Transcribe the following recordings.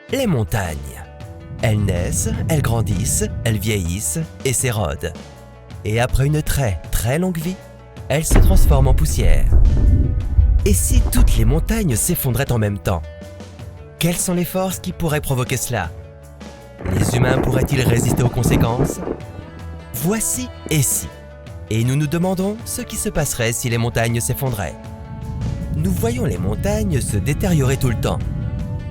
Les montagnes. Elles naissent, elles grandissent, elles vieillissent et s'érodent. Et après une très longue vie, elles se transforment en poussière. Et si toutes les montagnes s'effondraient en même temps? Quelles sont les forces qui pourraient provoquer cela? Les humains pourraient-ils résister aux conséquences? Voici et si. Et nous nous demandons ce qui se passerait si les montagnes s'effondraient. Nous voyons les montagnes se détériorer tout le temps.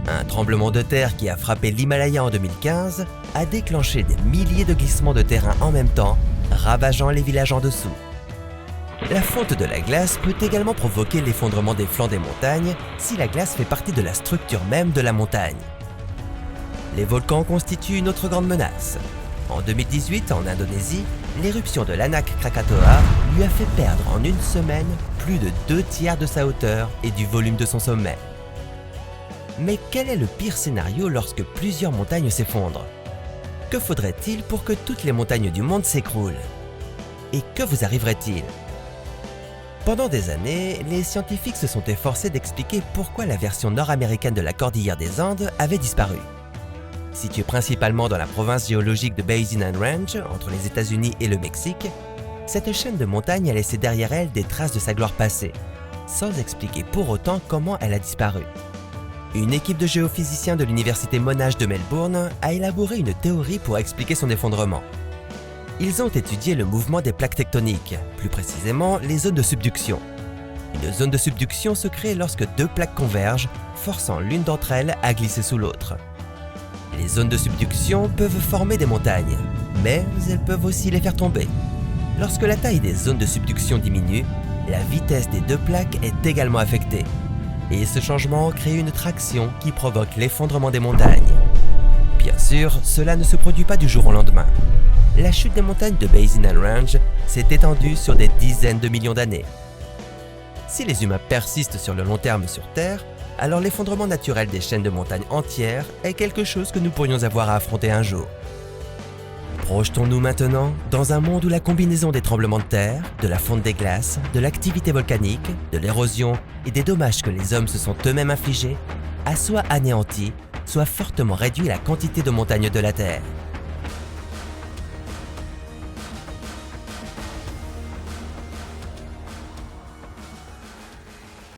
Un tremblement de terre qui a frappé l'Himalaya en 2015 a déclenché des milliers de glissements de terrain en même temps, ravageant les villages en dessous. La fonte de la glace peut également provoquer l'effondrement des flancs des montagnes si la glace fait partie de la structure même de la montagne. Les volcans constituent une autre grande menace. En 2018, en Indonésie, l'éruption de l'Anak Krakatoa lui a fait perdre en une semaine plus de 2/3 de sa hauteur et du volume de son sommet. Mais quel est le pire scénario lorsque plusieurs montagnes s'effondrent? Que faudrait-il pour que toutes les montagnes du monde s'écroulent? Et que vous arriverait-il? Pendant des années, les scientifiques se sont efforcés d'expliquer pourquoi la version nord-américaine de la cordillère des Andes avait disparu. Située principalement dans la province géologique de Basin and Range, entre les États-Unis et le Mexique, cette chaîne de montagnes a laissé derrière elle des traces de sa gloire passée, sans expliquer pour autant comment elle a disparu. Une équipe de géophysiciens de l'université Monash de Melbourne a élaboré une théorie pour expliquer son effondrement. Ils ont étudié le mouvement des plaques tectoniques, plus précisément les zones de subduction. Une zone de subduction se crée lorsque deux plaques convergent, forçant l'une d'entre elles à glisser sous l'autre. Les zones de subduction peuvent former des montagnes, mais elles peuvent aussi les faire tomber. Lorsque la taille des zones de subduction diminue, la vitesse des deux plaques est également affectée. Et ce changement crée une traction qui provoque l'effondrement des montagnes. Bien sûr, cela ne se produit pas du jour au lendemain. La chute des montagnes de Basin and Range s'est étendue sur des dizaines de millions d'années. Si les humains persistent sur le long terme sur Terre, alors l'effondrement naturel des chaînes de montagnes entières est quelque chose que nous pourrions avoir à affronter un jour. Projetons-nous maintenant dans un monde où la combinaison des tremblements de terre, de la fonte des glaces, de l'activité volcanique, de l'érosion et des dommages que les hommes se sont eux-mêmes infligés a soit anéanti, soit fortement réduit la quantité de montagnes de la Terre.